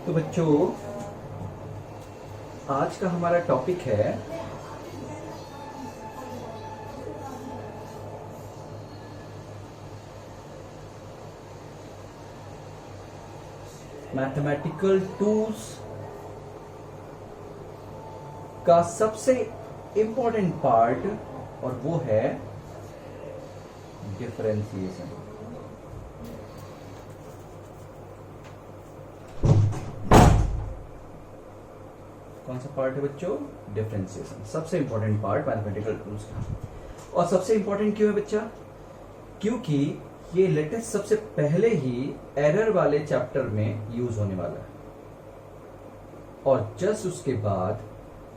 तो बच्चों आज का हमारा टॉपिक है मैथमेटिकल टूल्स का सबसे इंपॉर्टेंट पार्ट, और वो है डिफरेंशिएशन। कौन सा पार्ट है बच्चों? डिफरेंशिएशन, सबसे इंपॉर्टेंट पार्ट मैथमेटिकल टूल्स का। और सबसे इंपॉर्टेंट क्यों है बच्चा? क्योंकि ये लेटेस्ट सबसे पहले ही एरर वाले चैप्टर में यूज होने वाला है, और जस्ट उसके बाद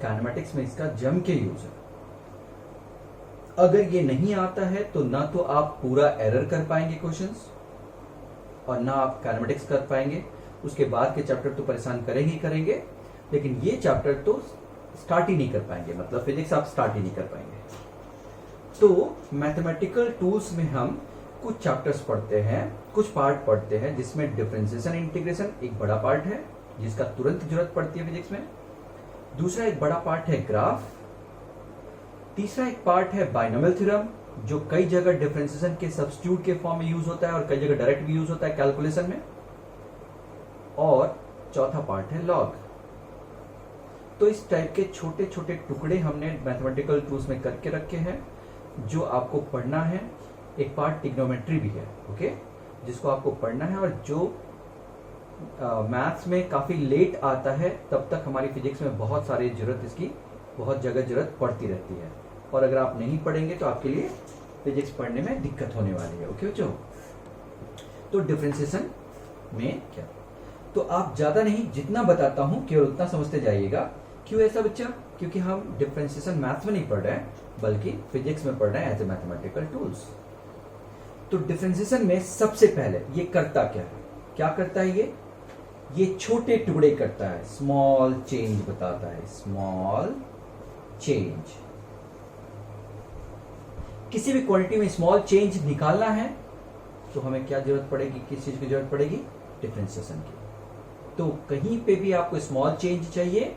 काइनेमेटिक्स में इसका जम के यूज है। अगर ये नहीं आता है तो ना तो आप पूरा एरर कर पाएंगे क्वेश्चंस, और ना आप काइनेमेटिक्स कर पाएंगे। उसके बाद के चैप्टर तो परेशान करेंगे ही करेंगे, लेकिन ये चैप्टर तो स्टार्ट ही नहीं कर पाएंगे, मतलब फिजिक्स आप स्टार्ट ही नहीं कर पाएंगे। तो मैथमेटिकल टूल्स में हम कुछ चैप्टर्स पढ़ते हैं, कुछ पार्ट पढ़ते हैं, जिसमें डिफरेंशिएशन इंटीग्रेशन एक बड़ा पार्ट है जिसका तुरंत जरूरत पड़ती है फिजिक्स में। दूसरा एक बड़ा पार्ट है ग्राफ। तीसरा एक पार्ट है बाइनोमियल थ्योरम, जो कई जगह डिफरेंशिएशन के सब्स्टिट्यूट के फॉर्म में यूज होता है और कई जगह डायरेक्ट भी यूज होता है कैलकुलेशन में। और चौथा पार्ट है लॉग। तो इस टाइप के छोटे छोटे टुकड़े हमने मैथमेटिकल टूल्स में करके रखे हैं जो आपको पढ़ना है। एक पार्ट ट्रिग्नोमेट्री भी है, ओके, जिसको आपको पढ़ना है, और जो मैथ्स में काफी लेट आता है तब तक हमारी फिजिक्स में बहुत सारी जरूरत, इसकी बहुत जगह जरूरत पड़ती रहती है। और अगर आप नहीं पढ़ेंगे तो आपके लिए फिजिक्स पढ़ने में दिक्कत होने वाली है, ओके बच्चों। तो डिफरेंशिएशन में क्या, तो आप ज्यादा नहीं, जितना बताता हूं केवल उतना समझते जाइएगा। क्यों ऐसा बच्चा? क्योंकि हम डिफरेंशिएशन मैथ्स में नहीं पढ़ रहे हैं, बल्कि फिजिक्स में पढ़ रहे हैं एज ए मैथमेटिकल टूल्स। तो डिफरेंशिएशन में सबसे पहले ये करता क्या है? क्या करता है ये छोटे टुकड़े करता है, स्मॉल चेंज बताता है, स्मॉल चेंज। किसी भी क्वांटिटी में स्मॉल चेंज निकालना है तो हमें क्या जरूरत पड़ेगी? किस चीज की जरूरत पड़ेगी? डिफरेंशिएशन की। तो कहीं पे भी आपको स्मॉल चेंज चाहिए,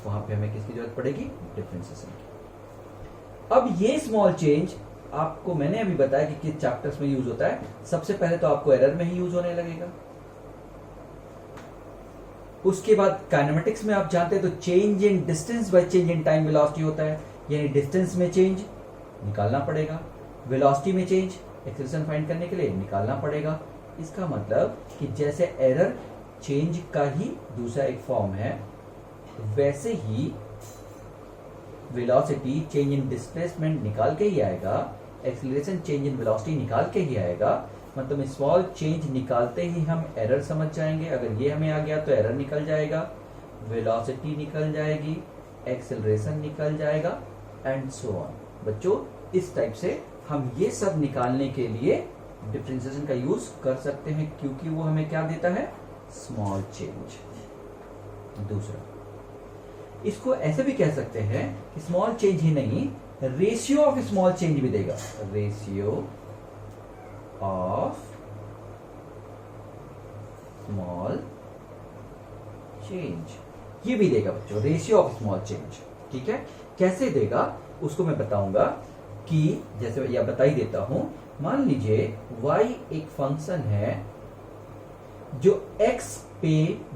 वहां पे हमें किसकी जरूरत पड़ेगी? डिफरेंशिएशन की। अब ये स्मॉल चेंज आपको मैंने अभी बताया कि किस चैप्टर्स में यूज होता है। सबसे पहले तो आपको एरर में ही यूज होने लगेगा। उसके बाद काइनेमेटिक्स में आप जानते हैं तो change in distance by change in time velocity होता है, यानी डिस्टेंस में चेंज निकालना पड़ेगा, वेलोसिटी में चेंज एक्सेलरेशन फाइंड करने के लिए निकालना पड़ेगा। इसका मतलब कि जैसे एरर चेंज का ही दूसरा एक फॉर्म है, वैसे ही वेलोसिटी चेंज इन डिस्प्लेसमेंट निकाल के ही आएगा, एक्सीलरेशन चेंज इन वेलोसिटी निकाल के ही आएगा। मतलब स्मॉल चेंज निकालते ही हम एरर समझ जाएंगे। अगर ये हमें आ गया तो एरर निकल जाएगा, वेलोसिटी निकल जाएगी, एक्सीलरेशन निकल जाएगा, एंड सो ऑन। बच्चों इस टाइप से हम ये सब निकालने के लिए डिफरेंशिएशन का यूज कर सकते हैं, क्योंकि वो हमें क्या देता है? Small change. दूसरा, इसको ऐसे भी कह सकते हैं कि स्मॉल चेंज ही नहीं, रेशियो ऑफ स्मॉल चेंज भी देगा। रेशियो ऑफ स्मॉल चेंज ये भी देगा बच्चों, रेशियो ऑफ स्मॉल चेंज। ठीक है, कैसे देगा उसको मैं बताऊंगा। कि जैसे या बता ही देता हूं, मान लीजिए y एक फंक्शन है जो x पे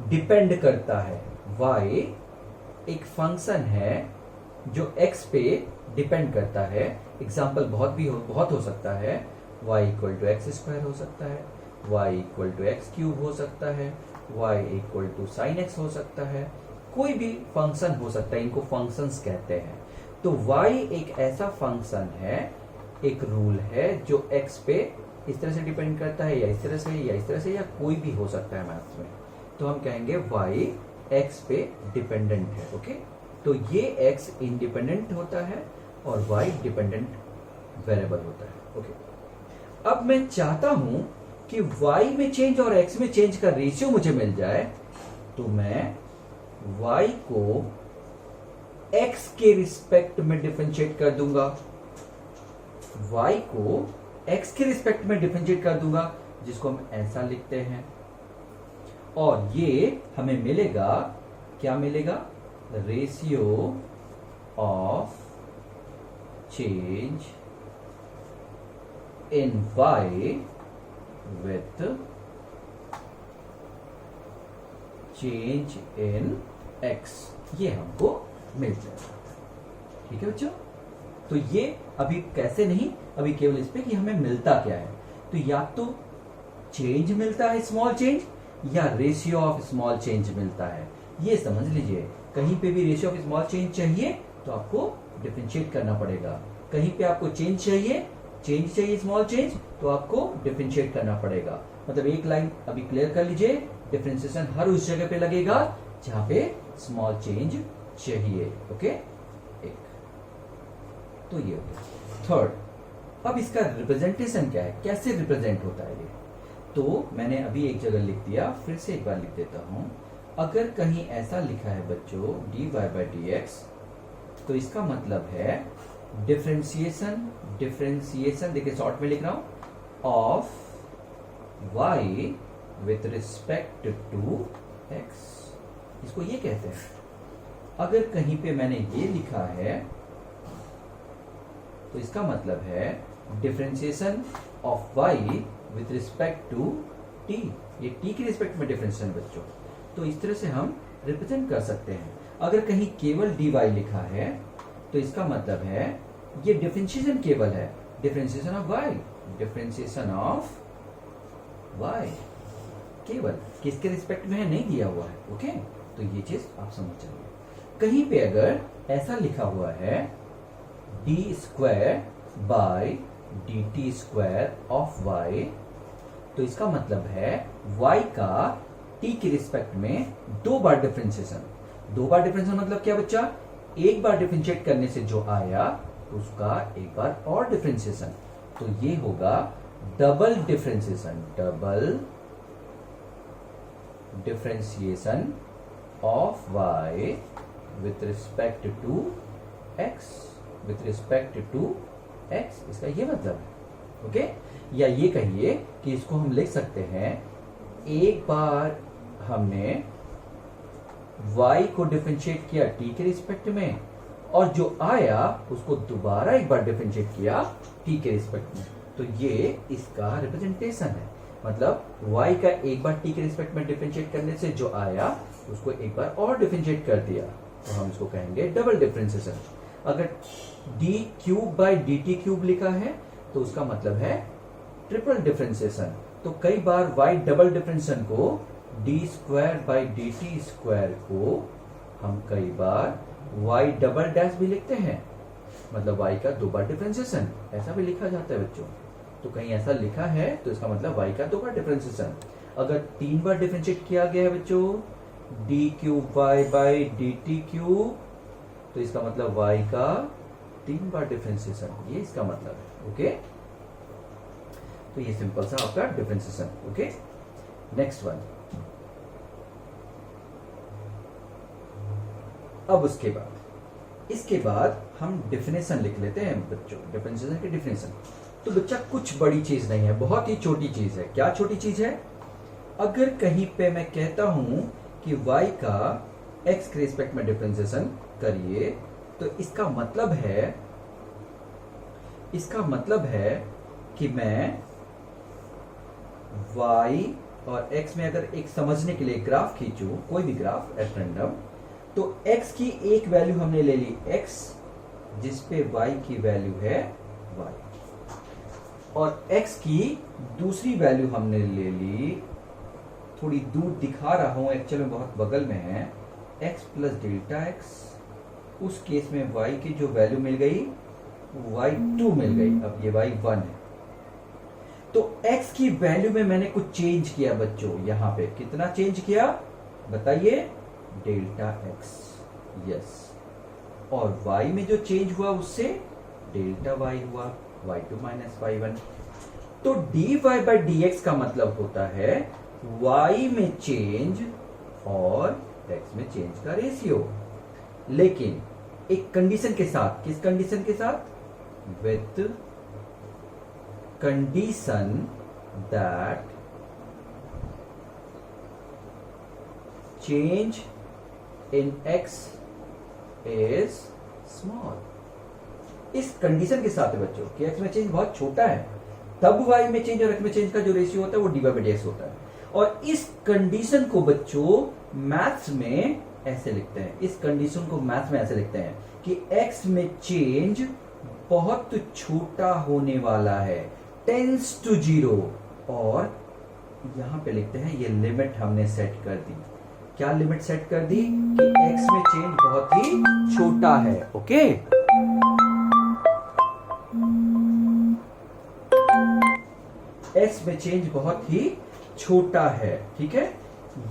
डिपेंड करता है। y एक फंक्शन है जो x पे डिपेंड करता है। एग्जाम्पल बहुत हो सकता है। y equal to x square हो सकता है, y equal to x cube हो सकता है, y equal to sine x हो सकता है, कोई भी फंक्शन हो सकता है। इनको फंक्शंस कहते हैं। तो y एक ऐसा फंक्शन है, एक रूल है जो x पे इस तरह से डिपेंड करता है, या इस तरह से, या इस तरह से, या कोई भी हो सकता है मैथ्स में। तो हम कहेंगे y x पे डिपेंडेंट है। ओके, तो ये x इंडिपेंडेंट होता है और y डिपेंडेंट वेरिएबल होता है। ओके, अब मैं चाहता हूं कि y में चेंज और x में चेंज का रेशियो मुझे मिल जाए, तो मैं y को x के रिस्पेक्ट में डिफरेंशिएट कर दूंगा, y को x के रिस्पेक्ट में डिफरेंशिएट कर दूंगा, जिसको हम ऐसा लिखते हैं। और ये हमें मिलेगा, क्या मिलेगा, ratio of change in y with change in x, ये हमको मिल जाएगा। ठीक है बच्चों, तो ये अभी कैसे नहीं, अभी केवल इस पे कि हमें मिलता क्या है। तो या तो चेंज मिलता है स्मॉल चेंज, या रेशियो ऑफ स्मॉल चेंज मिलता है, ये समझ लीजिए। कहीं पे भी रेशियो ऑफ स्मॉल चेंज चाहिए तो आपको डिफरेंशिएट करना पड़ेगा, कहीं पे आपको चेंज चाहिए स्मॉल चेंज, तो आपको डिफरेंशिएट करना पड़ेगा। मतलब एक लाइन अभी क्लियर कर लीजिए, डिफरेंशिएशन हर उस जगह पे लगेगा जहां पे स्मॉल चेंज चाहिए। ओके, एक तो ये हो गया। थर्ड, अब इसका रिप्रेजेंटेशन क्या है, कैसे रिप्रेजेंट होता है ये, तो मैंने अभी एक जगह लिख दिया, फिर से एक बार लिख देता हूं। अगर कहीं ऐसा लिखा है बच्चों dy by dx, तो इसका मतलब है डिफरेंशिएशन देखिए शॉर्ट में लिख रहा हूं, of y with respect to x, इसको ये कहते हैं। अगर कहीं पे मैंने ये लिखा है तो इसका मतलब है differentiation of y with respect to t, ये t के रिस्पेक्ट में डिफरेंशिएशन बच्चों, तो इस तरह से हम रिप्रेजेंट कर सकते हैं। अगर कहीं केवल dy लिखा है तो इसका मतलब है ये डिफरेंशिएशन केवल है, differentiation of y, differentiation of y केवल, किसके रिस्पेक्ट में है नहीं दिया हुआ है। ओके, तो ये चीज आप समझ जाइए। कहीं पे अगर ऐसा लिखा हुआ है D square by D T square of y, तो इसका मतलब है y का t के रिस्पेक्ट में दो बार डिफरेंशिएशन। दो बार डिफरेंशिएशन मतलब क्या बच्चा, एक बार डिफरेंशिएट करने से जो आया उसका एक बार और डिफरेंशिएशन, तो ये होगा double differentiation, double differentiation of y with respect to x, with respect to x, इसका ये मतलब है। ओके, या ये कहिए कि इसको हम लिख सकते हैं, एक बार हमने y को डिफरेंशिएट किया t के रिस्पेक्ट में, और जो आया उसको दोबारा एक बार डिफरेंशिएट किया t के रिस्पेक्ट में, तो ये इसका रिप्रेजेंटेशन है। मतलब y का एक बार t के रिस्पेक्ट में डिफरेंशिएट करने से जो आया उसको एक बार और डिफरेंशिएट कर दिया, तो हम इसको कहेंगे डबल डिफरेंशिएशन। अगर D cube by D T cube लिखा है तो उसका मतलब है ट्रिपल डिफरेंशिएशन। तो कई बार y डबल डिफरेंशिएशन को D square by D T square को हम कई बार y डबल डैश भी लिखते हैं, मतलब y का दो बार डिफरेंशिएशन, ऐसा भी लिखा जाता है बच्चों। तो कहीं ऐसा लिखा है तो इसका मतलब y का दो बार डिफरेंशिएशन। अगर तीन बार डिफरेंशिएट किया गया है बच्चों D cube y by D T cube, तो इसका मतलब y का तीन बार डिफरेंशिएशन, ये इसका मतलब है। ओके, तो ये सिंपल सा आपका डिफरेंशिएशन। Okay, next one. अब इसके बाद हम डिफिनेशन लिख लेते हैं बच्चों, डिफरेंशिएशन की डिफिनेशन। तो बच्चा कुछ बड़ी चीज नहीं है, बहुत ही छोटी चीज है। क्या छोटी चीज है, अगर कहीं पे मैं कहता हूं कि y का x के रिस्पेक्ट में डिफरेंशिएशन करिए, तो इसका मतलब है कि मैं y और x में अगर एक समझने के लिए ग्राफ खींचूं, कोई भी ग्राफ एट रैंडम, तो x की एक वैल्यू हमने ले ली x, जिस पे y की वैल्यू है y, और x की दूसरी वैल्यू हमने ले ली, थोड़ी दूर दिखा रहा हूं, एक्चुअली में बहुत बगल में है, x प्लस डेल्टा x। उस केस में y की जो वैल्यू मिल गई y2 मिल गई, अब ये y1 है। तो x की वैल्यू में मैंने कुछ चेंज किया बच्चों, यहां पे कितना चेंज किया बताइए, डेल्टा x, यस। और y में जो चेंज हुआ उससे डेल्टा y हुआ, y2 माइनस y1। तो dy बाई dx का मतलब होता है y में चेंज और x में चेंज का रेशियो, लेकिन एक कंडीशन के साथ। किस कंडीशन के साथ, with condition that change in x is small। इस कंडीशन के साथ है बच्चों कि x में चेंज बहुत छोटा है, तब y में चेंज और x में चेंज का जो रेशियो होता है वो dy/dx होता है। और इस कंडीशन को बच्चों मैथ्स में ऐसे लिखते हैं, इस कंडीशन को मैथ्स में ऐसे लिखते हैं कि x में चेंज बहुत छोटा होने वाला है, टेंस टू 0। और यहां पे लिखते हैं ये लिमिट हमने सेट कर दी। क्या लिमिट सेट कर दी कि x में चेंज बहुत ही छोटा है। ओके, x में चेंज बहुत ही छोटा है, ठीक है,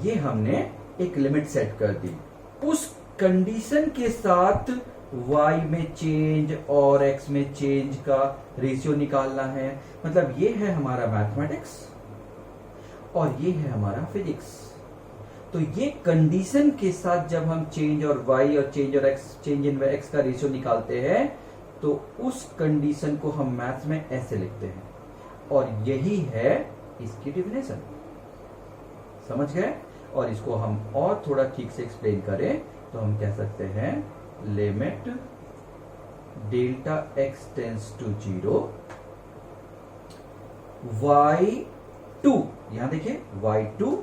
ये हमने एक लिमिट सेट कर दी। उस कंडीशन के साथ y में चेंज और x में चेंज का रेशियो निकालना है। मतलब ये है हमारा मैथमेटिक्स और ये है हमारा फिजिक्स। तो ये कंडीशन के साथ जब हम चेंज और y और चेंज और x, चेंज इन x का रेशियो निकालते हैं तो उस कंडीशन को हम मैथ्स में ऐसे लिखते हैं और यही है इसकी डेफिनेशन। समझ गए? और इसको हम और थोड़ा ठीक से एक्सप्लेन करें तो हम कह सकते हैं limit delta x tends to 0 y2, यहां देखिए y2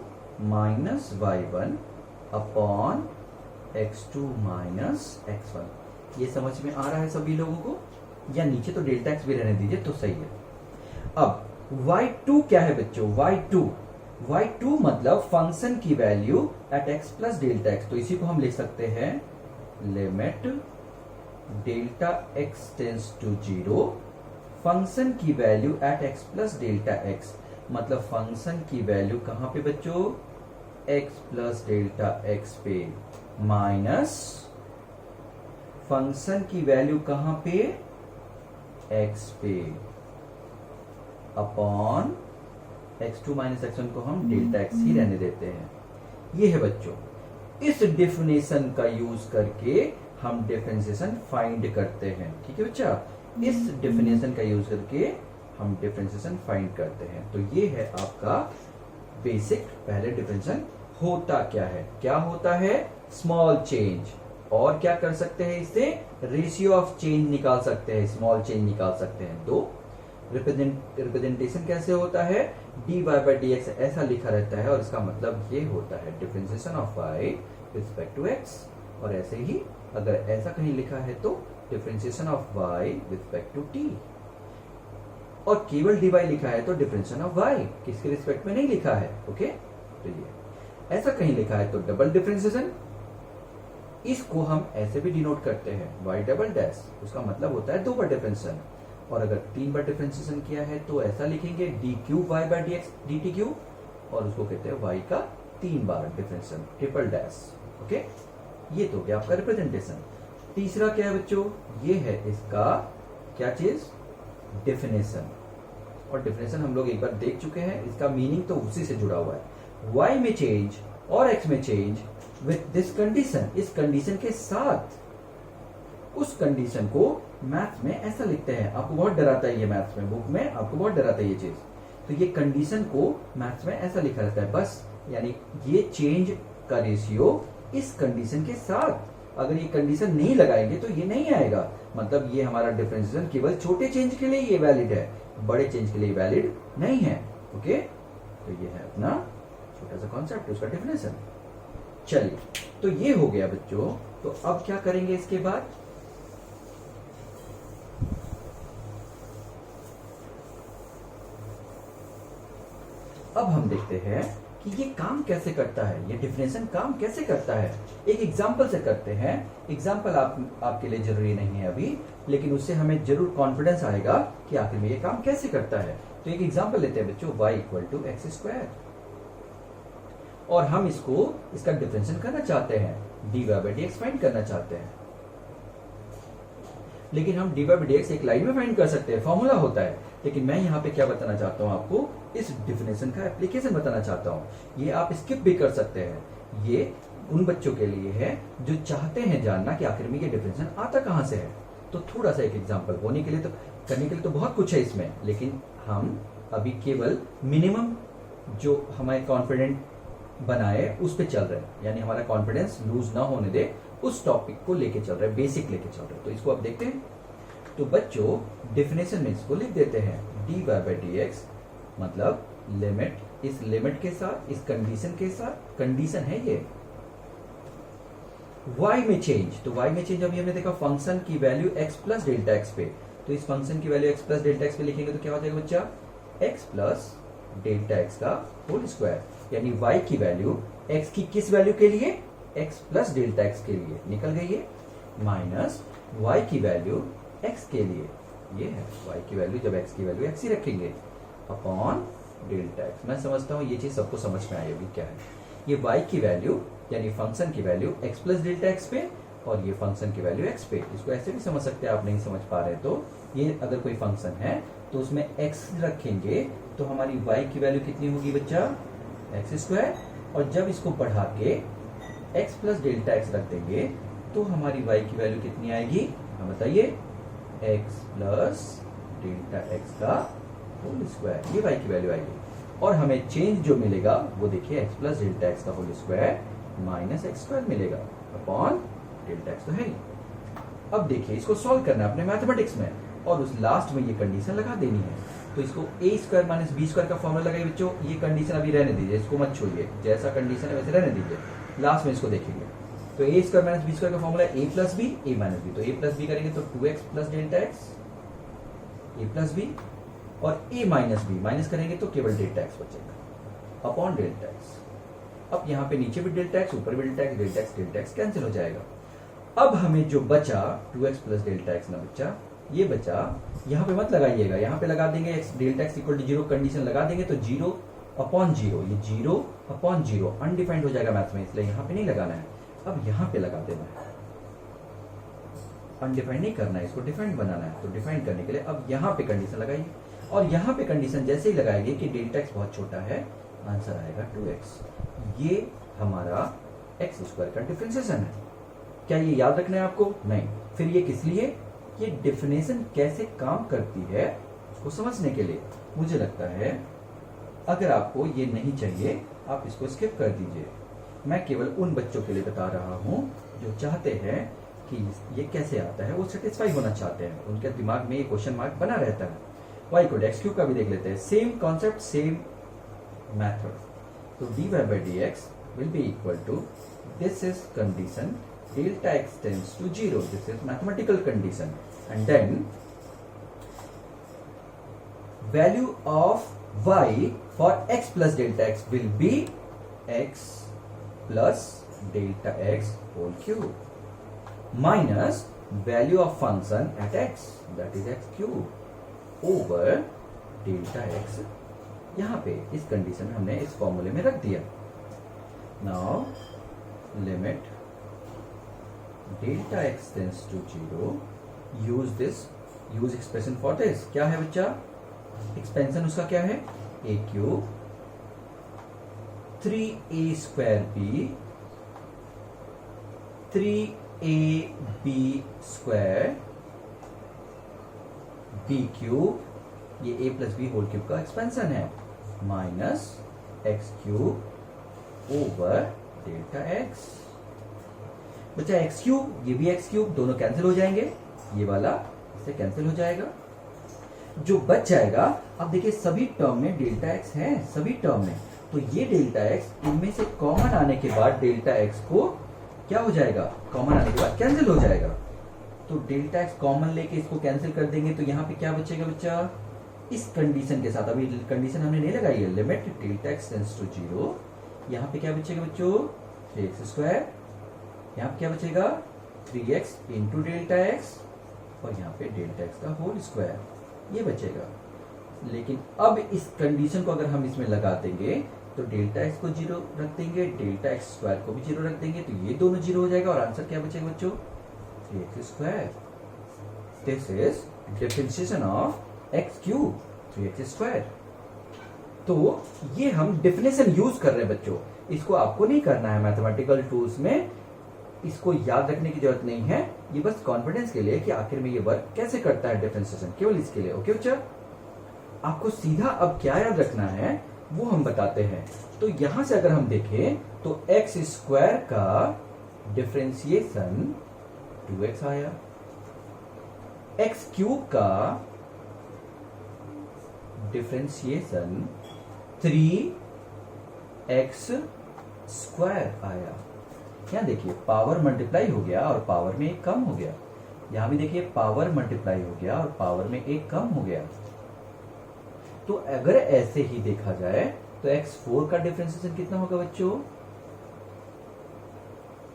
minus y1 upon x2 minus x1। ये समझ में आ रहा है सभी लोगों को? या नीचे तो डेल्टा x भी रहने दीजिए तो सही है। अब y2 क्या है बच्चों? y2 मतलब फंक्शन की value at x plus delta x। तो इसी को हम लिख सकते हैं limit delta x tends to 0 function की value at x plus delta x। मतलब फंक्शन की वैल्यू कहां पे बच्चों? x प्लस डेल्टा x पे, माइनस फंक्शन की वैल्यू कहां पे? x पे, अपॉन x2 माइनस x1 को हम डेल्टा x ही रहने देते हैं। ये है बच्चों, इस डेफिनेशन का यूज करके हम डिफरेंशिएशन फाइंड करते हैं। ठीक है बच्चा, इस डेफिनेशन का यूज करके हम डिफरेंशिएशन फाइंड करते हैं। तो ये है आपका बेसिक पहले डिफरेंशिएशन होता क्या है। क्या होता है? Small change. और क्या कर सकते हैं इससे? रेशियो ऑफ चेंज निकाल सकते हैं, स्मॉल चेंज निकाल सकते हैं। दो रिप्रेजेंटेशन कैसे होता है? dy/dx ऐसा लिखा रहता है और इसका मतलब ये होता है differentiation of y with respect to x। और ऐसे ही अगर ऐसा कहीं लिखा है तो differentiation of y with respect to t। और केवल dy लिखा है तो डिफरेंशिएशन ऑफ y, किसके रिस्पेक्ट में नहीं लिखा है। ओके, तो ये ऐसा कहीं लिखा है तो डबल डिफरेंशिएशन। इसको हम ऐसे भी डिनोट करते हैं y डबल डैश, उसका मतलब होता है 2 बार डिफरेंशिएशन। और अगर 3 बार डिफरेंशिएशन किया है तो ऐसा लिखेंगे d3y/dx dt3, और उसको कहते हैं y का 3 बार डिफरेंशिएशन, ट्रिपल डैश। ओके, ये तो क्या आपका रिप्रेजेंटेशन। तीसरा क्या है बच्चों? ये है इसका क्या चीज? डेफिनेशन। और डेफिनेशन हम लोग एक बार देख चुके हैं, इसका मीनिंग तो उसी से जुड़ा हुआ है। y में चेंज और x में चेंज विथ दिस कंडीशन, इस कंडीशन के साथ। उस कंडीशन को मैथ्स में ऐसा लिखते हैं। आपको बहुत डराता है ये मैथ्स में, बुक में आपको बहुत डराता है ये चीज। तो ये कंडीशन को मैथ्स में ऐसा लिखा रहता है बस, यानी ये चेंज का रेशियो इस कंडीशन के साथ। अगर ये कंडीशन नहीं लगाएंगे तो ये नहीं आएगा। मतलब ये हमारा डिफरेंशिएशन केवल छोटे चेंज के लिए ये वैलिड है, बड़े चेंज के लिए वैलिड नहीं है। ओके, तो ये है अपना छोटा सा कॉन्सेप्ट, उसका डेफिनेशन। चलिए, तो ये हो गया बच्चों। तो अब क्या करेंगे इसके बाद? अब हम देखते हैं कि ये काम कैसे करता है, ये डिफरेंशिएशन काम कैसे करता है। एक एग्जांपल से करते हैं। एग्जांपल आपके लिए जरूरी नहीं है अभी, लेकिन उससे हमें जरूर कॉन्फिडेंस आएगा कि आखिर में ये काम कैसे करता है। तो एक एग्जांपल लेते हैं बच्चों, y = x², और हम इसका डिफरेंशिएशन करना चाहते हैं, dy/dx फाइंड करना चाहते हैं। लेकिन हम dy/dx एक लाइन में फाइंड कर सकते हैं, फॉर्मूला होता है। लेकिन मैं यहाँ पे क्या बताना चाहता हूँ आपको, इस डिफिनेशन का एप्लीकेशन बताना चाहता हूँ। ये आप स्किप भी कर सकते हैं। ये उन बच्चों के लिए है जो चाहते हैं जानना कि आखिर में ये डिफिनेशन आता कहाँ से है। तो थोड़ा सा एक एग्जांपल होने के लिए तो करने के लिए तो बहुत कुछ है इसमें, लेकिन हम अभी केवल मिनिमम जो हमारे कॉन्फिडेंट बनाए उस पे चल रहे हैं, यानी हमारा कॉन्फिडेंस लूज ना होने दे, उस टॉपिक को लेके चल रहे हैं, बेसिक लेके चल रहे हैं। तो इसको आप देखते हैं। तो बच्चों डेफिनेशन में इसको लिख देते हैं, dy बाई डी एक्स मतलब लिमिट, इस लिमिट के साथ, इस कंडीशन के साथ, कंडीशन है ये y में चेंज। तो y में चेंज अभी हमने देखा फंक्शन की value x plus delta x पे, तो इस फंक्शन की value x plus delta x पे लिखेंगे तो क्या हो जाएगा बच्चा, x प्लस डेल्टा एक्स का होल स्क्वायर, यानी y की वैल्यू x की किस वैल्यू के लिए, x प्लस डेल्टा एक्स के लिए निकल गई है, माइनस y की वैल्यू x के लिए, ये है y की वैल्यू, जब x की वैल्यू x ही रखेंगे अपॉन डेल्टा एक्स। मैं समझता हूं ये चीज सबको समझ में आई होगी क्या है। ये y की वैल्यू यानी फंक्शन की value x plus delta x पे, और ये फंक्शन की वैल्यू x पे। इसको ऐसे भी समझ सकते हैं, आप नहीं समझ पा रहे तो ये अगर कोई फंक्शन है तो उसमें x रखेंगे तो हमारी y की वैल्यू कितनी होगी बच्चा, एक्स स्क्वायर, और जब इसको बढ़ा के x प्लस डेल्टा एक्स रख देंगे तो हमारी y की वैल्यू कितनी आएगी, हम बताइए, x प्लस डेल्टा एक्स का होल स्क्वायर, ये y की वैल्यू आएगी। और हमें चेंज जो मिलेगा वो देखिए x प्लस डेल्टा एक्स का whole square minus x square मिलेगा अपॉन डेल्टा एक्स तो है ही। अब देखिए इसको सॉल्व करना है अपने मैथमेटिक्स में, और उस लास्ट में ये कंडीशन लगा देनी है। तो इसको ए स्क्वायर माइनस बी स्क्वायर का फॉर्मूला लगाइए बच्चों, ये कंडीशन अभी रहने दीजिए, इसको मत छोड़िए, जैसा कंडीशन है वैसे रहने दीजिए, लास्ट में इसको देखेंगे। तो ए स्क्वायर माइनस बी स्क्वायर का फॉर्मूला ए प्लस बी, ए माइनस बी, तो ए प्लस बी करेंगे तो 2x प्लस डेल्टा एक्स, ए प्लस बी, और ए माइनस बी माइनस करेंगे तो केवल डेल्टा एक्स बचेगा अपॉन डेल्टा एक्स। अब यहाँ पे नीचे भी डेल्टा एक्स, ऊपर भी delta x, delta x cancel हो जाएगा। अब हमें जो बचा 2x प्लस डेल्टा एक्स ना बच्चा, ये बचा, यहाँ पे मत लगाइएगा, यहाँ पे लगा देंगे x delta x equal to 0, condition लगा देंगे तो 0 अपॉन 0, ये 0 अपॉन 0 अनडिफाइंड हो जाएगा मैथ में, इसलिए यहाँ पे नहीं लगाना है, अब यहाँ पे लगा देना है। अनडिफाइंड नहीं करना है, इसको डिफाइंड बनाना है, तो डिफाइंड करने के लिए अब यहाँ पे कंडीशन लगाइए, और यहाँ पे कंडीशन जैसे ही लगाएंगे कि डेल्टा एक्स बहुत छोटा है, आंसर आएगा 2x। ये हमारा एक्स स्क्वायर का डिफरेंशिएशन है। क्या ये याद रखना है आपको? नहीं। फिर ये किस लिए? ये डेफिनेशन कैसे काम करती है उसको समझने के लिए। मुझे लगता है अगर आपको ये नहीं चाहिए आप इसको स्किप कर दीजिए। मैं केवल उन बच्चों के लिए बता रहा हूं जो चाहते हैं कि ये कैसे आता है, वो सेटिस्फाई होना चाहते हैं, उनके दिमाग में ये क्वेश्चन मार्क बना रहता है। y इक्वल एक्स क्यूब का भी देख लेते हैं, सेम कॉन्सेप्ट सेम मेथड। तो dy by dx will be equal to, this is condition, delta x tends to 0, this is mathematical condition, and then value of y for x plus delta x will be x plus delta x whole cube minus value of function at x, that is x cube over delta x। यहाँ पे इस condition में हमने इस फॉर्मूले में रख दिया। Now limit delta x tends to 0, use this, use expression for this. क्या है बच्चा? एक्सपेंशन उसका क्या है? A cube 3a square b 3ab square b cube, ये a plus b whole cube का एक्सपेंशन है, minus x cube over delta x. बच्चा एक्स क्यूब, ये भी एक्स क्यूब, दोनों कैंसिल हो जाएंगे, ये वाला इससे कैंसिल हो जाएगा। जो बच जाएगा, अब देखिए सभी टर्म में डेल्टा एक्स है, सभी टर्म में, तो ये डेल्टा एक्स इनमें से कॉमन आने के बाद डेल्टा एक्स को क्या हो जाएगा? कॉमन आने के बाद कैंसिल हो जाएगा। तो डेल्टा एक्स कॉमन लेके इसको कैंसिल कर देंगे तो यहाँ पे क्या बचेगा बच्चा? इस कंडीशन के साथ, अभी कंडीशन हमने नहीं लगाई है, limit delta x tends to 0, यहाँ पे क्या बचेगा बच्चों? 3x स्क्वायर, यहाँ पे क्या बचेगा? 3x इंटू डेल्टा एक्स, और यहाँ पे डेल्टा एक्स का होल स्क्वायर, ये बचेगा। लेकिन अब इस कंडीशन को अगर हम इसमें लगा देंगे तो डेल्टा एक्स को 0 रख देंगे, डेल्टा एक्स स्क्वायर को भी 0 रख देंगे, तो ये दोनों 0 हो जाएगा, और आंसर क्या बचेगा बच्चों? 3x square. This is differentiation of x cube 3x square. तो ये हम डेफिनेशन यूज कर रहे हैं बच्चों, इसको आपको नहीं करना है मैथमेटिकल टूल्स में, इसको याद रखने की जरूरत नहीं है, ये बस कॉन्फिडेंस के लिए कि आखिर में ये वर्क कैसे करता है डिफरेंशिएशन, केवल इसके लिए। ओके बच्चा, आपको सीधा अब क्या याद रखना है वो हम बताते हैं। तो यहां से अगर हम देखें तो एक्स स्क्वायर का डिफरेंशिएशन 2x आया, एक्स क्यूब का डिफरेंशिएशन 3x स्क्वायर आया। यहां देखिए पावर मल्टीप्लाई हो गया और पावर में एक कम हो गया, यहां भी देखिए पावर मल्टीप्लाई हो गया और पावर में एक कम हो गया। तो अगर ऐसे ही देखा जाए तो x4 का डिफरेंशिएशन कितना होगा बच्चों,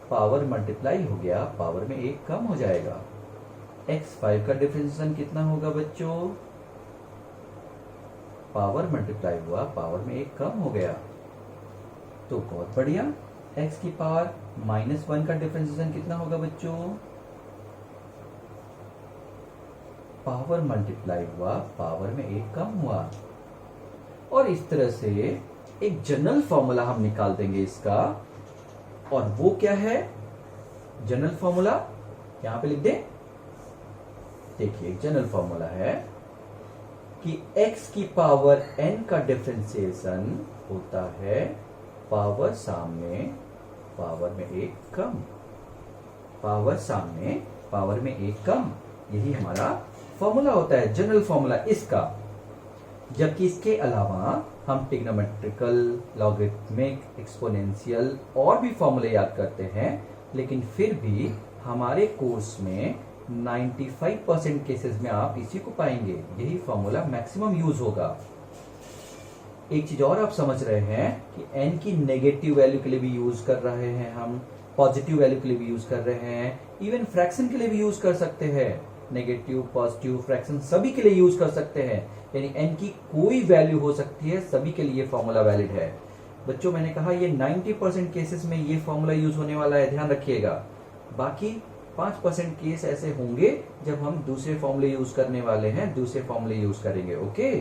पावर मल्टीप्लाई हो गया, पावर में एक कम हो जाएगा। x5 का डिफरेंशिएशन कितना होगा बच्चों, पावर मल्टीप्लाई हुआ, पावर में एक कम हो गया। तो बहुत बढ़िया, x की पावर -1 का डिफरेंशिएशन कितना होगा बच्चों, पावर मल्टीप्लाई हुआ, पावर में एक कम हुआ। और इस तरह से एक जनरल फॉर्मूला हम निकाल देंगे इसका, और वो क्या है जनरल फॉर्मूला, यहां पे लिख दें। देखिए जनरल फॉर्मूला है कि x की पावर n का डिफरेंशिएशन होता है पावर सामने, पावर में एक कम, पावर सामने, पावर में एक कम। यही हमारा फॉर्मूला होता है, जनरल फॉर्मूला इसका। जबकि इसके अलावा हम ट्रिग्नोमेट्रिकल, लॉगरिथमिक, एक्सपोनेंशियल और भी फॉर्मूले याद करते हैं, लेकिन फिर भी हमारे कोर्स में 95% केसेस में आप इसी को पाएंगे, यही फॉर्मूला मैक्सिमम यूज होगा। एक चीज और आप समझ रहे हैं कि n की नेगेटिव वैल्यू के लिए भी यूज कर रहे हैं हम, पॉजिटिव वैल्यू के लिए भी यूज कर रहे हैं, इवन फ्रैक्शन के लिए भी यूज कर सकते हैं। नेगेटिव, पॉजिटिव, फ्रैक्शन सभी के लिए यूज कर सकते हैं, यानी n की कोई वैल्यू हो सकती है, सभी के लिए फॉर्मूला वैलिड है। बच्चों मैंने कहा ये 90% केसेस में ये फॉर्मूला यूज होने वाला है, ध्यान रखिएगा। बाकी 5% केस ऐसे होंगे जब हम दूसरे फॉर्मूले यूज करने वाले हैं, दूसरे फॉर्मूले यूज करेंगे। ओके,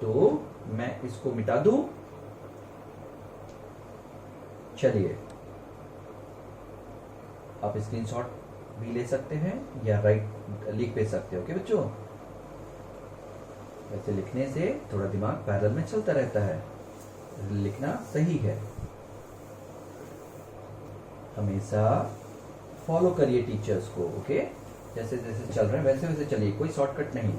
तो मैं इसको मिटा दूं, चलिए आप स्क्रीनशॉट भी ले सकते हैं या राइट लिख भी सकते हो। ओके बच्चों, वैसे लिखने से थोड़ा दिमाग पैरेलल में चलता रहता है, लिखना सही है। हमेशा फॉलो करिए टीचर्स को। ओके, जैसे जैसे चल रहे हैं वैसे वैसे चलिए, कोई शॉर्टकट नहीं,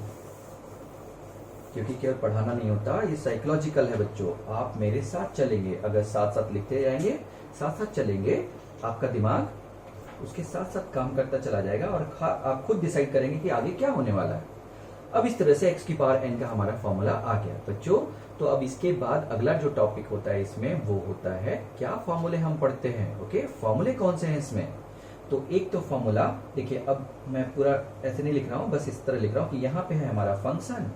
क्योंकि केवल पढ़ाना नहीं होता, ये साइकोलॉजिकल है बच्चों। आप मेरे साथ चलेंगे, अगर साथ साथ लिखते जाएंगे, साथ साथ चलेंगे, आपका दिमाग उसके साथ साथ काम करता चला जाएगा और आप खुद डिसाइड करेंगे कि आगे क्या होने वाला है। अब इस तरह से x की पावर n का हमारा फॉर्मूला आ गया बच्चों। तो अब इसके बाद अगला जो टॉपिक होता है इसमें वो होता है क्या फॉर्मूले हम पढ़ते हैं। ओके, फॉर्मूले कौन से हैं इसमें, तो एक तो फॉर्मूला देखिए, अब मैं पूरा ऐसे नहीं लिख रहा हूं, बस इस तरह लिख रहा हूं कि यहाँ पे है हमारा फंक्शन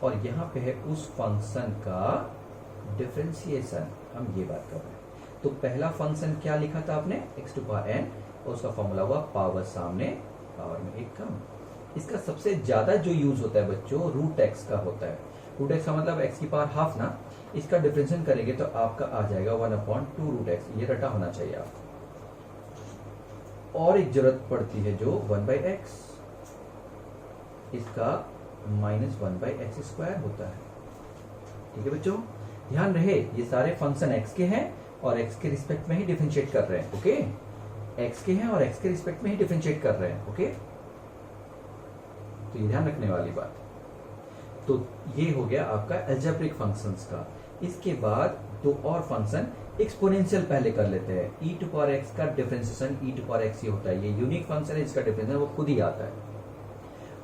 और यहाँ पे है उस फंक्शन का डिफरेंशिएशन, हम ये बात कर रहे हैं। तो पहला फंक्शन क्या लिखा था आपने, x टू पावर n, और उसका फॉर्मूला हुआ पावर सामने, पावर में एक कम। इसका सबसे ज्यादा जो यूज होता है बच्चों रूट एक्स का होता है। रूट एक्स का मतलब x की पावर हाफ ना, इसका डिफरेंशिएशन करेंगे तो आपका आ जाएगा 1/2 रूट एक्स, ये रटा होना चाहिए आपको। और एक जरूरत पड़ती है जो 1/x, इसका -1/x स्क्वायर होता है। ठीक है बच्चों, ध्यान रहे ये सारे फंक्शन x के हैं और x के रिस्पेक्ट में ही डिफरेंशिएट कर रहे हैं। ओके, x के हैं और x के रिस्पेक्ट में ही डिफरेंशिएट कर रहे हैं। ओके, तो ये ध्यान रखने वाली बात। तो ये हो गया आपका अलजेब्रिक फंक्शंस का। इसके बाद दो और फंक्शन एक्सपोनेंशियल पहले कर लेते हैं। e टू पावर x का डिफरेंशिएशन e टू पावर x ही होता है, ये यूनिक फंक्शन है, इसका डिफरेंशिएशन वो खुद ही आता है।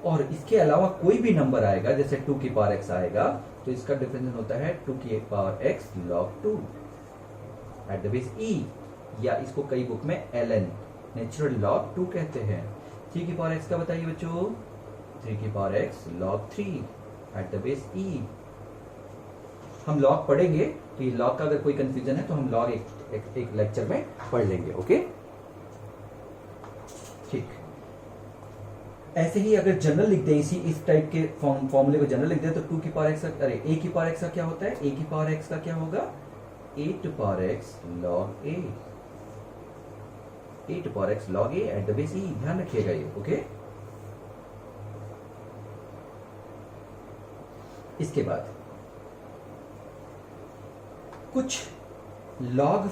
और इसके अलावा कोई भी नंबर आएगा, जैसे 2 की पावर x आएगा, तो इसका डिफरेंशिएशन होता है 2 की power x log 2 eight the base e, या इसको कई बुक में ln नेचुरल लॉग 2 कहते हैं। 3 की पावर x का बताइए बच्चों, 3 की power x log 3 eight the base e। हम लॉग पढ़ेंगे तो ये लॉग का अगर कोई कंफ्यूजन है तो हम लॉग एक लेक्चर में पढ़ लेंगे। ओके, ठीक। ऐसे ही अगर जनरल लिख दें, इस टाइप के फॉर्मूले को जनरल लिख दें तो 2 की पावर x, अरे a की पावर x का क्या होता है, a की पावर x का क्या होगा, a to power x log a, a to power x log a at the base e। ध्यान रखिएगा ये। ओके, इसके बाद कुछ लॉग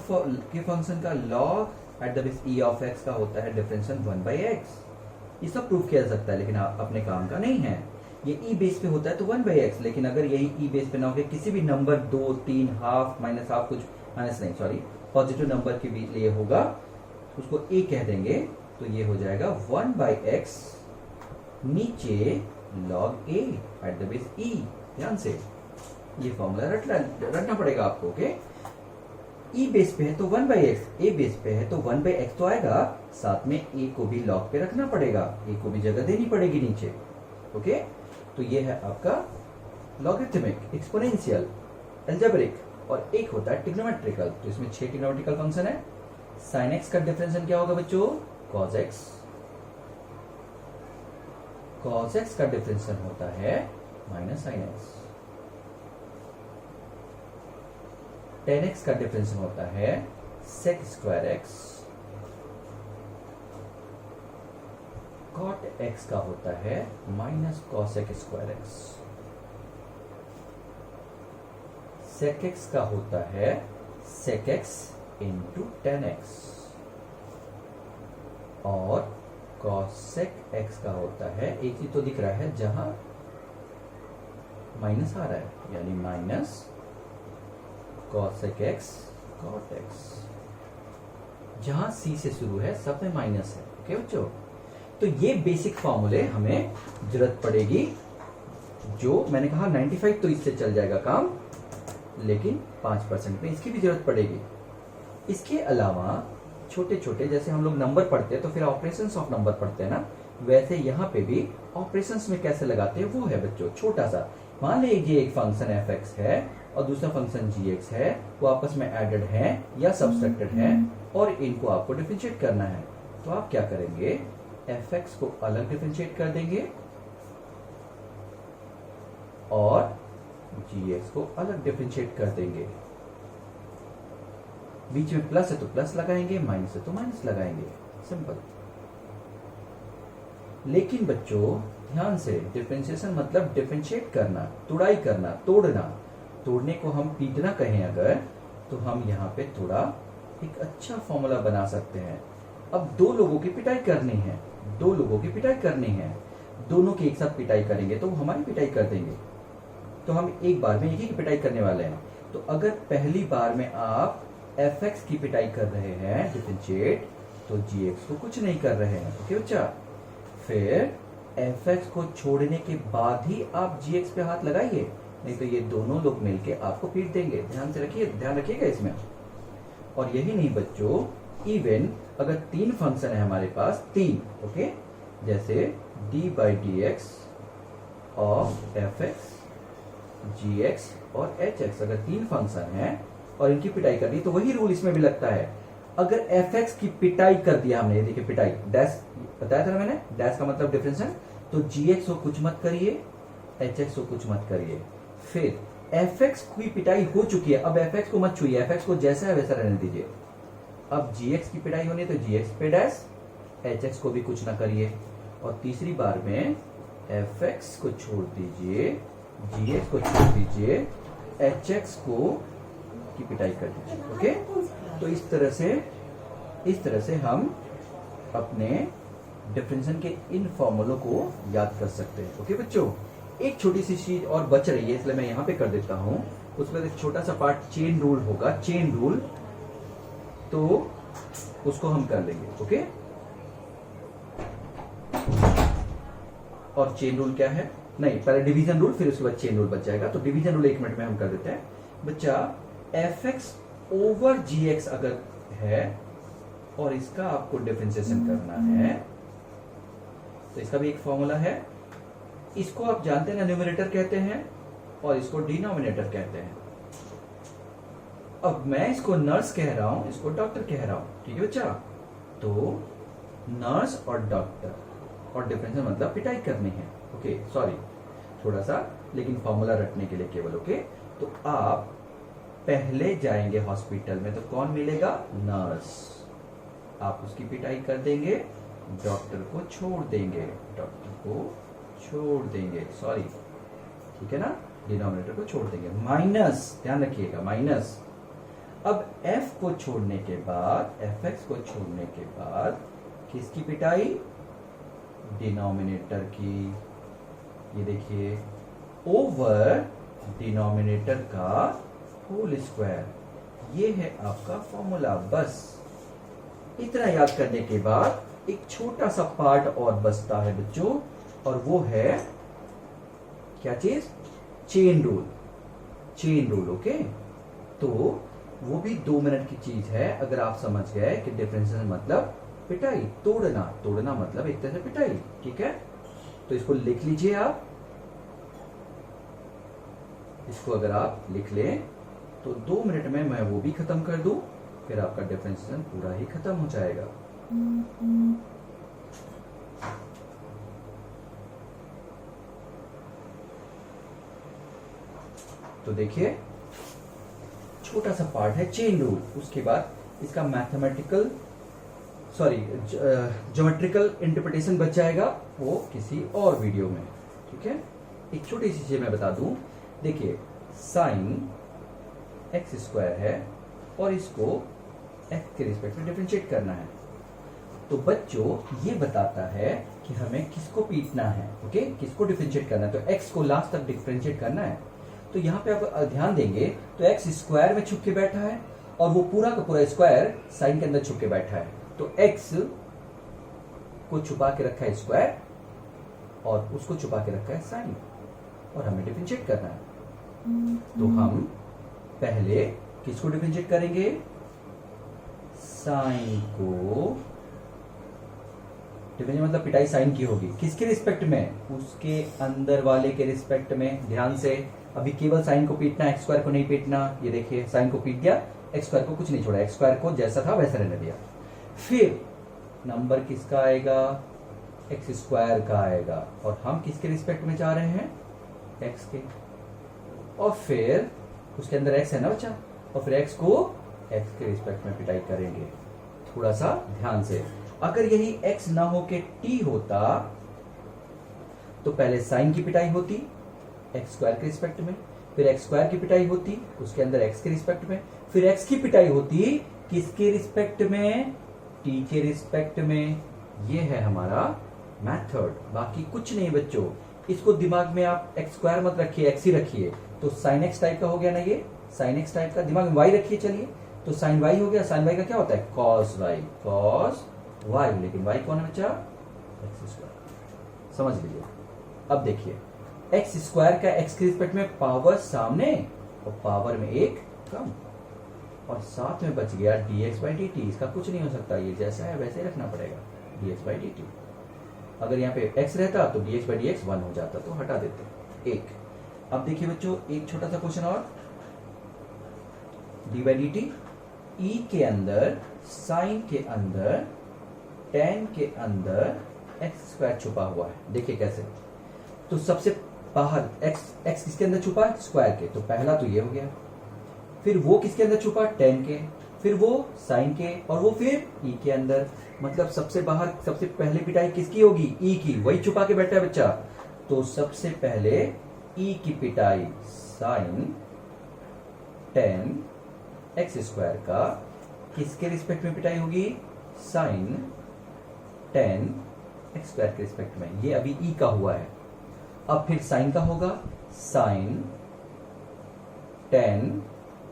के फंक्शन का log eight the base E of x का होता है डिफरेंशियल 1/x। ये सब प्रूफ किया जा सकता है, लेकिन आप अपने काम का नहीं है। ये ई बेस पे होता है तो 1/x, लेकिन अगर यही ई बेस पे ना हो किसी भी नंबर 2, 3, हाफ, माइनस हाफ, कुछ माइनस नहीं सॉरी पॉजिटिव नंबर के लिए होगा, उसको ए कह देंगे, तो ये हो जाएगा 1/x नीचे log a at the base e. ध्यान से ये फॉर्मूला रटना पड़ेगा आपको। ओके, ई बेस पे है तो 1/x, ए बेस पे है तो 1/x तो आएगा, साथ में ए को भी लॉग पे रखना पड़ेगा, ए को भी जगह देनी पड़ेगी नीचे। ओके, तो ये है आपका लॉगरिथमिक, एक्सपोनेंशियल, अलजेब्रिक, और एक होता है ट्रिग्नोमेट्रिकल। तो इसमें 6 ट्रिग्नोमेट्रिकल फंक्शन है। sin x का डिफरेंशियल क्या होगा बच्चों? cos x। cos x का डिफरेंशियल होता है minus sin x। tan x का डिफरेंशियल होता है sec square x। cot x का होता है minus cosec square x। sec x का होता है sec x into tan x, और cosec x का होता है, एक ही तो दिख रहा है जहां माइनस आ रहा है, यानी minus cosec x cot x। जहां c से शुरू है सब में माइनस है। ओके बच्चों, तो ये बेसिक फॉर्मूले हमें जरूरत पड़ेगी। जो मैंने कहा 95 तो इससे चल जाएगा काम, लेकिन 5% में इसकी भी जरूरत पड़ेगी। इसके अलावा छोटे छोटे जैसे हम लोग नंबर पढ़ते हैं तो फिर ऑपरेशंस ऑफ नंबर पढ़ते हैं ना, वैसे यहाँ पे भी ऑपरेशंस में कैसे लगाते हैं वो है बच्चों छोटा सा। मान लीजिए एक फंक्शन f(x) है और दूसरा फंक्शन g(x) है, वो आपस में एडेड है या सब्सट्रैक्टेड है और इनको आपको डिफरेंशिएट करना है। तो आप क्या करेंगे, f(x) को अलग डिफरेंशिएट कर देंगे और g(x) को अलग डिफरेंशिएट कर देंगे। बीच में प्लस है तो प्लस लगाएंगे, माइनस है तो माइनस लगाएंगे, सिंपल। लेकिन बच्चों ध्यान से, डिफरेंशिएशन मतलब डिफरेंशिएट करना, तुड़ाई करना, तोड़ना। तोड़ने को हम पीटना कहें अगर, तो हम यहाँ पे थोड़ा एक अच्छा फॉर्मूला बना सकते हैं। अब दो लोगों की पिटाई करनी है, दो लोगों की पिटाई करनी है, दोनों की एक साथ पिटाई करेंगे तो वो हमारी पिटाई कर देंगे। तो हम एक बार में एक ही की पिटाई करने वाले हैं। तो अगर पहली बार में आप f(x) की पिटाई कर रहे हैं डिफरेंशिएट, तो g(x) को कुछ नहीं कर रहे हैं। ओके बच्चा, फिर f(x) को छोड़ने के बाद ही आप g(x) पे हाथ लगाइए, नहीं तो ये दोनों लोग मिलके आपको पीट देंगे। ध्यान से रखिए, ध्यान रखिएगा इसमें। और यही नहीं बच्चों, इवन अगर 3 फंक्शन है हमारे पास, 3, ओके, जैसे d/dx ऑफ f(x), g(x) और h(x), अगर 3 फंक्शन है और इनकी पिटाई कर दी तो वही रूल इसमें भी लगता है। अगर f(x) की पिटाई कर दिया हमने, देखिए पिटाई, डैश बताया था ना मैंने, डैश का मतलब डिफरेंशियल, तो g(x) को कुछ मत करिए, h(x) को कुछ मत करिए। फिर f(x) की पिटाई हो चुकी है, अब f(x) को मत छूइए, f(x) को जैसा है वैसा रहने दीजिए। अब g(x) की पिटाई होनी है तो g(x) पे डैश, h(x) को भी कुछ ना करिए, और तीसरी बार में f(x) को छोड़ दीजिए, g(x) को छोड़ दीजिए, h(x) को की पिटाई कर दीजिए। ओके, तो इस तरह से हम अपने डिफरेंशिएशन के इन फॉर्मूलों को याद कर सकते हैं। ओके बच्चों, एक छोटी सी चीज और बच रही है, इसलिए मैं यहां पे कर देता हूं। उसमें एक छोटा सा पार्ट चेन रूल होगा, चेन रूल, तो उसको हम कर लेंगे। ओके, और चेन रूल क्या है, नहीं पहले डिवीजन रूल, फिर उसके बाद चेन रूल बच जाएगा। तो डिवीजन रूल 1 मिनट में हम कर देते हैं बच्चा। f(x) ओवर g(x) अगर है और इसका आपको डिफरेंशिएशन करना है तो इसका भी एक फॉर्मूला है। इसको आप जानते हैं ना, न्यूमरेटर कहते हैं और इसको डिनोमिनेटर कहते हैं। अब मैं इसको नर्स कह रहा हूं, इसको डॉक्टर कह रहा हूं, ठीक है बच्चा। तो नर्स और डॉक्टर, और डिफरेंशियल मतलब पिटाई करनी है। ओके सॉरी, थोड़ा सा, लेकिन फॉर्मूला रखने के लिए केवल। ओके, तो आप पहले जाएंगे हॉस्पिटल में तो कौन मिलेगा, नर्स। आप उसकी पिटाई कर देंगे, डॉक्टर को छोड़ देंगे, डॉक्टर को छोड़ देंगे, सॉरी, ठीक है ना, डिनोमिनेटर को छोड़ देंगे। माइनस, ध्यान रखिएगा, माइनस अब f को छोड़ने के बाद, fx को छोड़ने के बाद किसकी पिटाई? डिनोमिनेटर की। ये देखिए, ओवर डिनोमिनेटर का होल स्क्वायर, ये है आपका फॉर्मूला। बस इतना याद करने के बाद एक छोटा सा पार्ट और बचता है बच्चों, और वो है क्या चीज? Chain rule. Chain rule, okay. तो वो भी 2 मिनट की चीज है। अगर आप समझ गए कि डिफरेंशियल मतलब पिटाई, तोड़ना, तोड़ना मतलब एक तरह से पिटाई, ठीक है। तो इसको लिख लीजिए आप। इसको अगर आप लिख लें तो 2 मिनट में मैं वो भी खत्म कर दूं, फिर आपका डिफरेंशिएशन पूरा ही खत्म हो जाएगा। तो देखिए, छोटा सा पार्ट है चेन रूल। उसके बाद इसका मैथमेटिकल ज्योमेट्रिकल इंटरप्रिटेशन बच जाएगा, वो किसी और वीडियो में, ठीक है। एक छोटी सी चीज मैं बता दूं। देखिए, साइन एक्स स्क्वायर है और इसको एक्स के रिस्पेक्ट में डिफरेंशिएट करना है। तो बच्चों ये बताता है कि हमें किसको पीटना है, ओके, किसको डिफरेंशिएट करना है। तो एक्स को लास्ट तक डिफरेंशिएट करना है। तो यहाँ पे आप ध्यान देंगे तो एक्स स्क्वायर में छुप के बैठा है और वो पूरा का पूरा स्क्वायर साइन के अंदर छुप के बैठा है। तो एक्स को छुपा के रखा है स्क्वायर और उसको छुपा के रखा है साइन, और हमें डिफरेंशिएट करना है। तो हम पहले किसको डिफरेंशिएट करेंगे? साइन को। डिफरेंशिएट मतलब पिटाई साइन की होगी, किसके रिस्पेक्ट में? उसके अंदर वाले के रिस्पेक्ट में। ध्यान से, अभी केवल साइन को पीटना, एक्स स्क्वायर को नहीं पीटना। ये देखिए, साइन को पीट दिया, एक्स स्क्वायर को कुछ नहीं छोड़ा, एक्स स्क्वायर को जैसा था वैसा रहने दिया। फिर नंबर किसका आएगा? एक्स स्क्वायर का आएगा, और हम किसके रिस्पेक्ट में जा रहे हैं? एक्स के। और फिर उसके अंदर एक्स है ना बच्चा, और फिर एक्स को एक्स के रिस्पेक्ट में पिटाई करेंगे। थोड़ा सा ध्यान से, अगर यही एक्स ना हो के टी होता तो पहले साइन की पिटाई होती एक्स स्क्वायर के रिस्पेक्ट में, फिर एक्स स्क्वायर की पिटाई होती उसके अंदर एक्स के रिस्पेक्ट में, फिर एक्स की पिटाई होती किसके रिस्पेक्ट में? टी के रिस्पेक्ट में। ये है हमारा मेथड, बाकी कुछ नहीं बच्चों। इसको दिमाग में आप एक्स स्क्वायर मत रखिए, एक्स ही रखिए। तो साइन एक्स टाइप का हो गया ना, ये साइन एक्स टाइप का। दिमाग में वाई रखिए, चलिए। तो साइन वाई हो गया। साइन वाई का क्या होता है? Cos y, cos y. लेकिन वाई कौन है बच्चा? X square. समझ लीजिए। अब देखिए, एक्स स्क्वायर का एक्स के रिस्पेक्ट में पावर सामने और पावर में एक कम, और साथ में बच गया dx बाई dt। इसका कुछ नहीं हो सकता, ये जैसा है वैसे ही रखना पड़ेगा, dx बाई dt। अगर यहाँ पे x रहता तो dx बाई dx 1 हो जाता, तो हटा देते एक। अब देखिए बच्चों, एक छोटा सा क्वेश्चन और। डी बाई डी टी, ई के अंदर, साइन के अंदर, टेन के अंदर एक्स स्क्वायर छुपा हुआ है। देखिए कैसे। तो सबसे बाहर एक्स किसके अंदर छुपा है? स्क्वायर के। तो पहला तो ये हो गया, फिर वो किसके अंदर छुपा? टेन के, फिर वो साइन के, और वो फिर ई के अंदर। मतलब सबसे बाहर सबसे पहले पिटाई किसकी होगी? ई की। वही छुपा के बैठा है बच्चा। तो सबसे पहले ई की पिटाई साइन टेन एक्स स्क्वायर का किसके रिस्पेक्ट में पिटाई होगी? साइन टेन एक्स स्क्वायर के रिस्पेक्ट में। ये अभी ई का हुआ है। अब फिर साइन का होगा, साइन टेन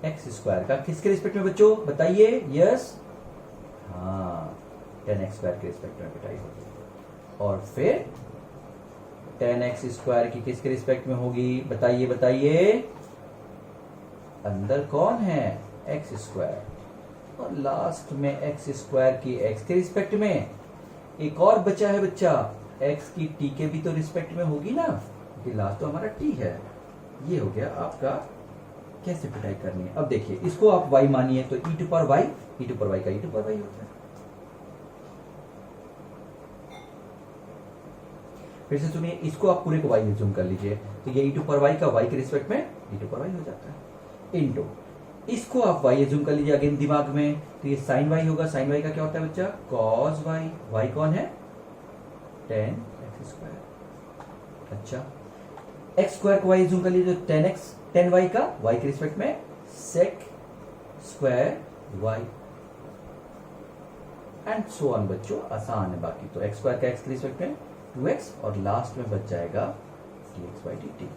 एक्स स्क्वायर का किसके रिस्पेक्ट में बच्चों? बताइए। यस, हाँ, टेन एक्स स्क्वायर के रिस्पेक्ट में पिटाई होगी। और फिर टेन एक्स स्क्वायर की किसके रिस्पेक्ट में होगी? बताइए बताइए। अंदर कौन है? X square. और लास्ट में एक्स स्क्वायर की एक्स के रिस्पेक्ट में एक और बचा है बच्चा, एक्स की टी के भी तो रिस्पेक्ट में होगी ना, क्योंकि लास्ट तो हमारा टी है। ये हो गया आपका कैसे पिटाई करनी है। अब देखिए, इसको आप y मानिए तो e to power y, e to power y का e टू पावर y होता है। फिर से सुनिए, इसको आप पूरे को y में जूम कर लीजिए, तो ये e टू पावर y का y के रिस्पेक्ट में e टू पावर y हो जाता है। इनटू इसको आप y जूम कर लीजिए अगेन दिमाग में, तो ये साइन y होगा। साइन y का क्या होता है बच्चा? Cos y। y कौन है? Tan x square. अच्छा, एक्स स्क्वायर को y जूम कर लीजिए, तो टेन y का y के रिस्पेक्ट में sec square y and so on बच्चों, आसान है। बाकी तो एक्स स्क्वायर का एक्स के रिस्पेक्ट में 2x और लास्ट में बच जाएगा dx बाई dt।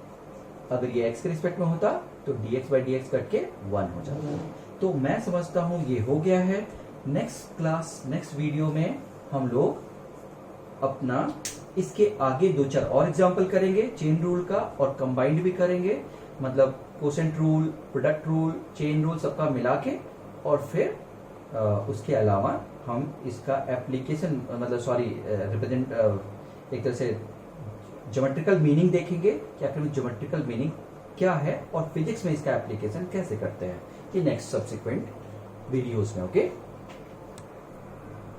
अगर ये x के रिस्पेक्ट में होता तो dx बाई dx कट के 1 हो जाता। तो मैं समझता हूं ये हो गया है। नेक्स्ट क्लास, नेक्स्ट वीडियो में हम लोग अपना इसके आगे 2-4 और एग्जाम्पल करेंगे चेन रूल का, और कंबाइंड भी करेंगे, मतलब quotient rule, product rule, chain rule सबका मिला के, और फिर उसके अलावा हम इसका एप्लीकेशन मतलब रिप्रेजेंट एक तरह से ज्योमेट्रिकल मीनिंग देखेंगे कि आखिर में ज्योमेट्रिकल मीनिंग क्या है और फिजिक्स में इसका एप्लीकेशन कैसे करते हैं। ये नेक्स्ट सब्सिक्वेंट वीडियोस में। ओके।